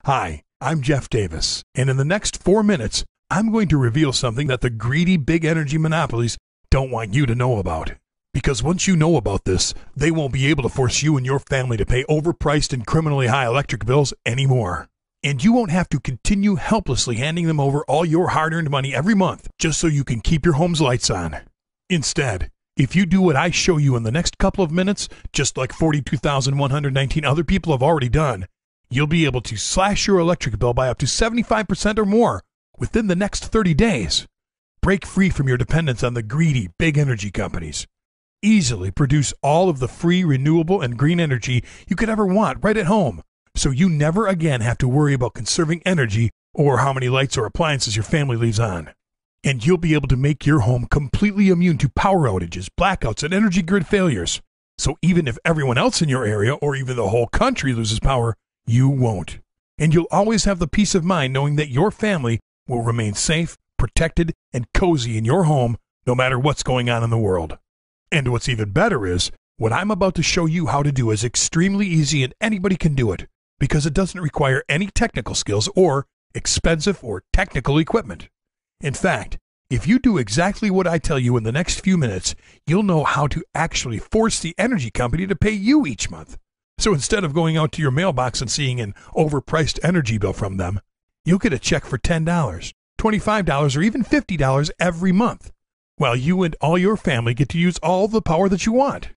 Hi, I'm Jeff Davis, and in the next 4 minutes, I'm going to reveal something that the greedy big energy monopolies don't want you to know about. Because once you know about this, they won't be able to force you and your family to pay overpriced and criminally high electric bills anymore. And you won't have to continue helplessly handing them over all your hard-earned money every month just so you can keep your home's lights on. Instead, if you do what I show you in the next couple of minutes, just like 42,119 other people have already done, you'll be able to slash your electric bill by up to 75% or more within the next 30 days. Break free from your dependence on the greedy big energy companies. Easily produce all of the free, renewable, and green energy you could ever want right at home, so you never again have to worry about conserving energy or how many lights or appliances your family leaves on. And you'll be able to make your home completely immune to power outages, blackouts, and energy grid failures. So even if everyone else in your area or even the whole country loses power, you won't. And you'll always have the peace of mind knowing that your family will remain safe, protected, and cozy in your home no matter what's going on in the world. And what's even better is, what I'm about to show you how to do is extremely easy and anybody can do it, because it doesn't require any technical skills or expensive or technical equipment. In fact, if you do exactly what I tell you in the next few minutes, you'll know how to actually force the energy company to pay you each month. So instead of going out to your mailbox and seeing an overpriced energy bill from them, you'll get a check for $10, $25, or even $50 every month, while you and all your family get to use all the power that you want.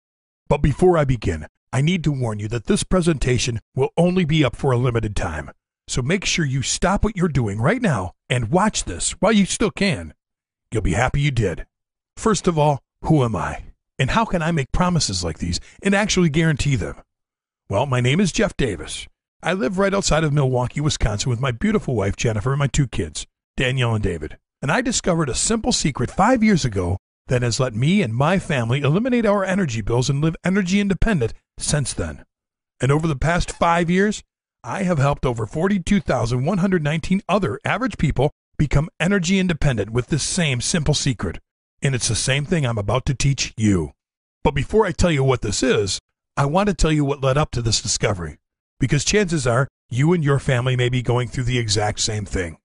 But before I begin, I need to warn you that this presentation will only be up for a limited time. So make sure you stop what you're doing right now and watch this while you still can. You'll be happy you did. First of all, who am I? And how can I make promises like these and actually guarantee them? Well, my name is Jeff Davis. I live right outside of Milwaukee, Wisconsin with my beautiful wife, Jennifer, and my 2 kids, Danielle and David. And I discovered a simple secret 5 years ago that has let me and my family eliminate our energy bills and live energy independent since then. And over the past 5 years, I have helped over 42,119 other average people become energy independent with this same simple secret. And it's the same thing I'm about to teach you. But before I tell you what this is, I want to tell you what led up to this discovery, because chances are you and your family may be going through the exact same thing.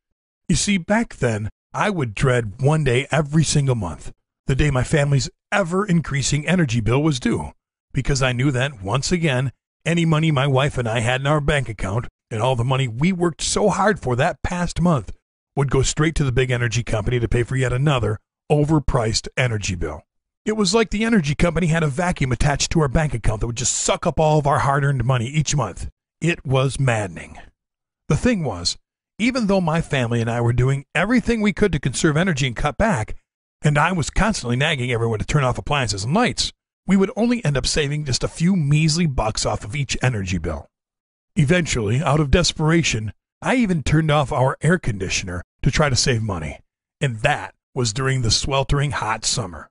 You see, back then, I would dread one day every single month, the day my family's ever-increasing energy bill was due, because I knew that, once again, any money my wife and I had in our bank account and all the money we worked so hard for that past month would go straight to the big energy company to pay for yet another overpriced energy bill. It was like the energy company had a vacuum attached to our bank account that would just suck up all of our hard-earned money each month. It was maddening. The thing was, even though my family and I were doing everything we could to conserve energy and cut back, and I was constantly nagging everyone to turn off appliances and lights, we would only end up saving just a few measly bucks off of each energy bill. Eventually, out of desperation, I even turned off our air conditioner to try to save money, and that was during the sweltering hot summer.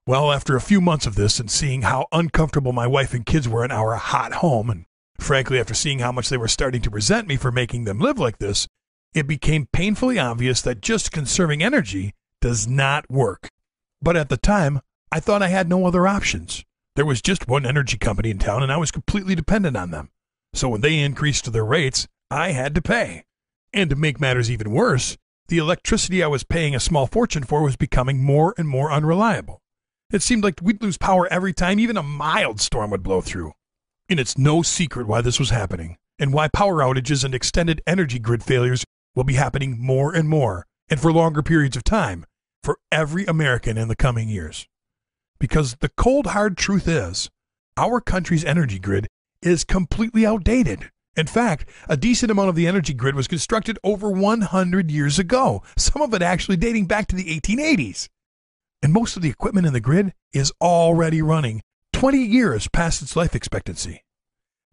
Well, after a few months of this and seeing how uncomfortable my wife and kids were in our hot home, and frankly after seeing how much they were starting to resent me for making them live like this, it became painfully obvious that just conserving energy does not work. But at the time, I thought I had no other options. There was just one energy company in town and I was completely dependent on them. So when they increased their rates, I had to pay. And to make matters even worse, the electricity I was paying a small fortune for was becoming more and more unreliable. It seemed like we'd lose power every time even a mild storm would blow through. And it's no secret why this was happening, and why power outages and extended energy grid failures will be happening more and more, and for longer periods of time, for every American in the coming years. Because the cold, hard truth is, our country's energy grid is completely outdated. In fact, a decent amount of the energy grid was constructed over 100 years ago, some of it actually dating back to the 1880s. And most of the equipment in the grid is already running 20 years past its life expectancy.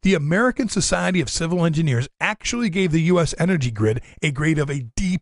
The American Society of Civil Engineers actually gave the U.S. energy grid a grade of a D+,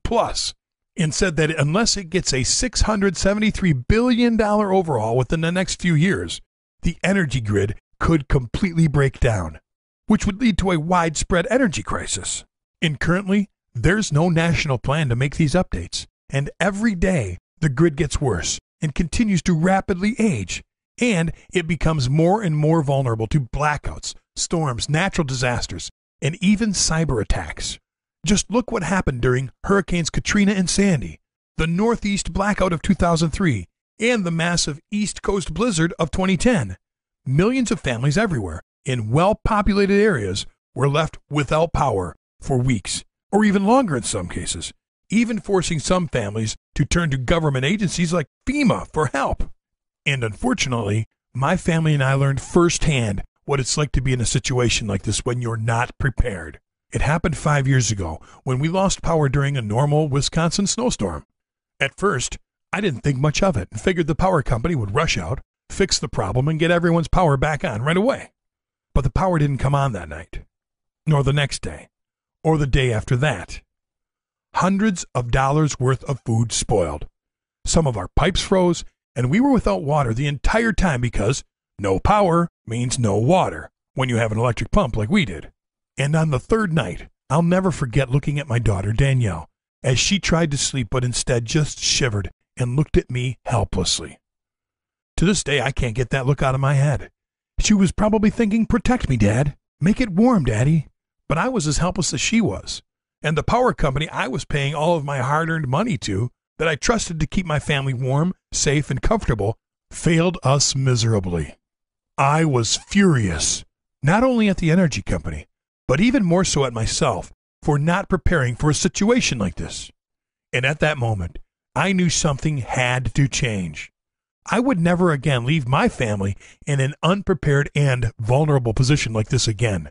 and said that unless it gets a $673 billion overhaul within the next few years, the energy grid could completely break down, which would lead to a widespread energy crisis. And currently, there's no national plan to make these updates, and every day the grid gets worse and continues to rapidly age, and it becomes more and more vulnerable to blackouts, storms, natural disasters, and even cyber attacks. Just look what happened during Hurricanes Katrina and Sandy, the Northeast blackout of 2003, and the massive East Coast blizzard of 2010. Millions of families everywhere in well-populated areas were left without power for weeks, or even longer in some cases, even forcing some families to turn to government agencies like FEMA for help. And unfortunately, my family and I learned firsthand what it's like to be in a situation like this when you're not prepared. It happened 5 years ago when we lost power during a normal Wisconsin snowstorm. At first, I didn't think much of it and figured the power company would rush out, fix the problem, and get everyone's power back on right away. But the power didn't come on that night, nor the next day, or the day after that. Hundreds of dollars worth of food spoiled. Some of our pipes froze, and we were without water the entire time because no power means no water when you have an electric pump like we did. And on the third night, I'll never forget looking at my daughter, Danielle, as she tried to sleep but instead just shivered and looked at me helplessly. To this day, I can't get that look out of my head. She was probably thinking, "Protect me, Dad. Make it warm, Daddy." But I was as helpless as she was. And the power company I was paying all of my hard-earned money to, that I trusted to keep my family warm, safe, and comfortable, failed us miserably. I was furious, not only at the energy company, but even more so at myself for not preparing for a situation like this. And at that moment, I knew something had to change. I would never again leave my family in an unprepared and vulnerable position like this again.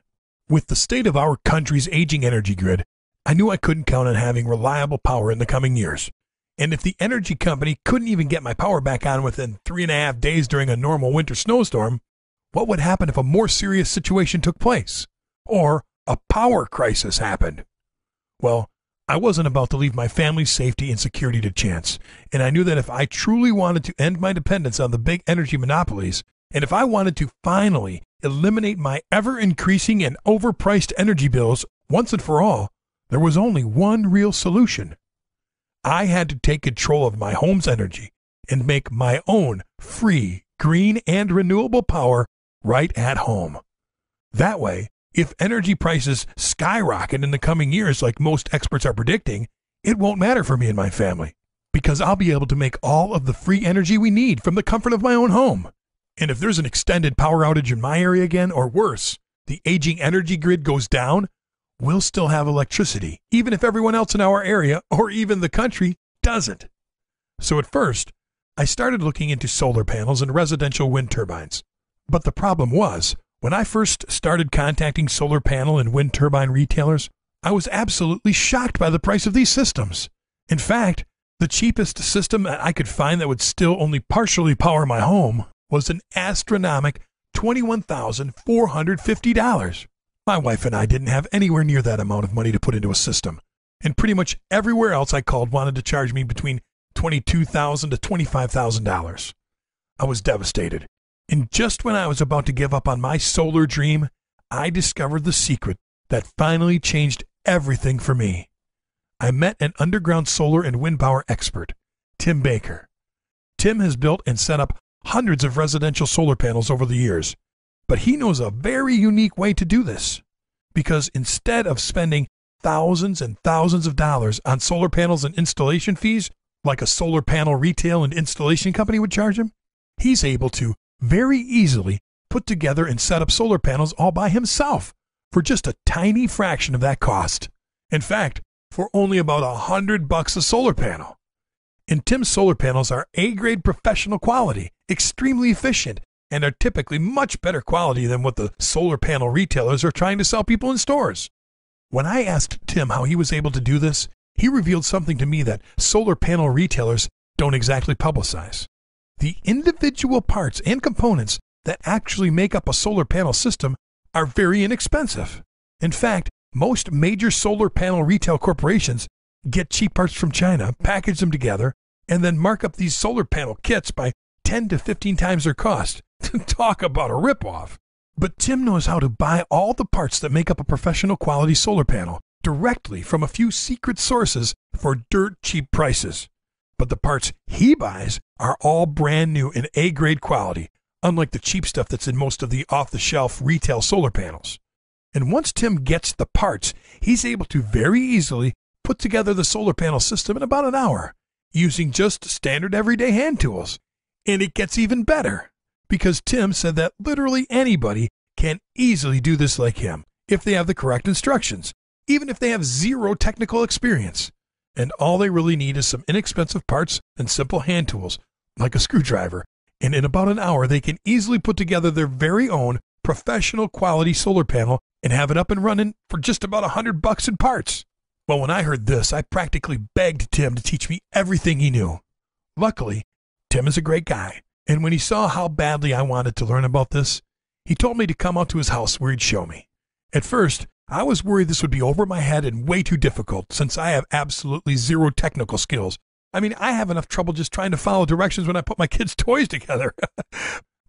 With the state of our country's aging energy grid, I knew I couldn't count on having reliable power in the coming years. And if the energy company couldn't even get my power back on within 3.5 days during a normal winter snowstorm, what would happen if a more serious situation took place? Or a power crisis happened? Well, I wasn't about to leave my family's safety and security to chance, and I knew that if I truly wanted to end my dependence on the big energy monopolies, and if I wanted to finally eliminate my ever-increasing and overpriced energy bills once and for all, there was only one real solution. I had to take control of my home's energy and make my own free, green, and renewable power right at home. That way, if energy prices skyrocket in the coming years like most experts are predicting, it won't matter for me and my family, because I'll be able to make all of the free energy we need from the comfort of my own home. And if there's an extended power outage in my area again, or worse, the aging energy grid goes down, we'll still have electricity, even if everyone else in our area, or even the country, doesn't. So at first, I started looking into solar panels and residential wind turbines. But the problem was, when I first started contacting solar panel and wind turbine retailers, I was absolutely shocked by the price of these systems. In fact, the cheapest system that I could find that would still only partially power my home was an astronomical $21,450. My wife and I didn't have anywhere near that amount of money to put into a system, and pretty much everywhere else I called wanted to charge me between $22,000 to $25,000. I was devastated. And just when I was about to give up on my solar dream, I discovered the secret that finally changed everything for me. I met an underground solar and wind power expert, Tim Baker. Tim has built and set up hundreds of residential solar panels over the years, but he knows a very unique way to do this. Because instead of spending thousands and thousands of dollars on solar panels and installation fees, like a solar panel retail and installation company would charge him, he's able to very easily put together and set up solar panels all by himself for just a tiny fraction of that cost. In fact, for only about $100 a solar panel. And Tim's solar panels are A-grade professional quality, extremely efficient, and are typically much better quality than what the solar panel retailers are trying to sell people in stores. When I asked Tim how he was able to do this, he revealed something to me that solar panel retailers don't exactly publicize. The individual parts and components that actually make up a solar panel system are very inexpensive. In fact, most major solar panel retail corporations get cheap parts from China, package them together, and then mark up these solar panel kits by 10 to 15 times their cost. Talk about a ripoff. But Tim knows how to buy all the parts that make up a professional quality solar panel directly from a few secret sources for dirt cheap prices. But the parts he buys are all brand new and A-grade quality, unlike the cheap stuff that's in most of the off-the-shelf retail solar panels. And once Tim gets the parts, he's able to very easily put together the solar panel system in about an hour using just standard everyday hand tools. And it gets even better because Tim said that literally anybody can easily do this like him if they have the correct instructions, even if they have zero technical experience. And all they really need is some inexpensive parts and simple hand tools, like a screwdriver. And in about an hour, they can easily put together their very own professional quality solar panel and have it up and running for just about $100 in parts. Well, when I heard this, I practically begged Tim to teach me everything he knew. Luckily, Tim is a great guy, and when he saw how badly I wanted to learn about this, he told me to come out to his house where he'd show me. At first, I was worried this would be over my head and way too difficult since I have absolutely zero technical skills. I mean, I have enough trouble just trying to follow directions when I put my kids' toys together.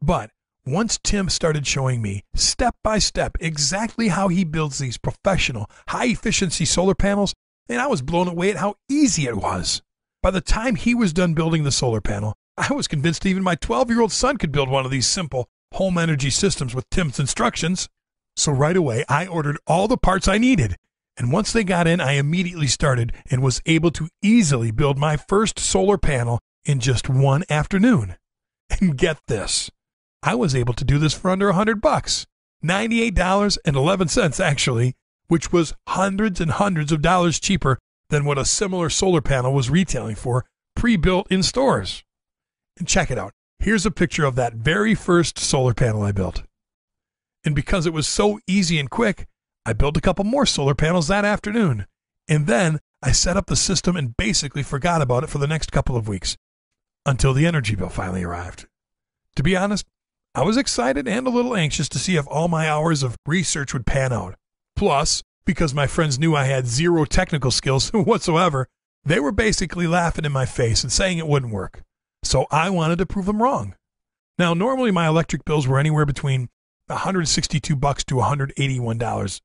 But once Tim started showing me step by step exactly how he builds these professional, high-efficiency solar panels, and I was blown away at how easy it was. By the time he was done building the solar panel, I was convinced even my 12-year-old son could build one of these simple home energy systems with Tim's instructions. So right away, I ordered all the parts I needed. And once they got in, I immediately started and was able to easily build my first solar panel in just one afternoon. And get this, I was able to do this for under $100, $98.11 actually, which was hundreds and hundreds of dollars cheaper than what a similar solar panel was retailing for pre-built in stores. And check it out. Here's a picture of that very first solar panel I built. And because it was so easy and quick, I built a couple more solar panels that afternoon. And then I set up the system and basically forgot about it for the next couple of weeks until the energy bill finally arrived. To be honest, I was excited and a little anxious to see if all my hours of research would pan out. Plus, because my friends knew I had zero technical skills whatsoever, they were basically laughing in my face and saying it wouldn't work. So I wanted to prove them wrong. Now, normally my electric bills were anywhere between $162 to $181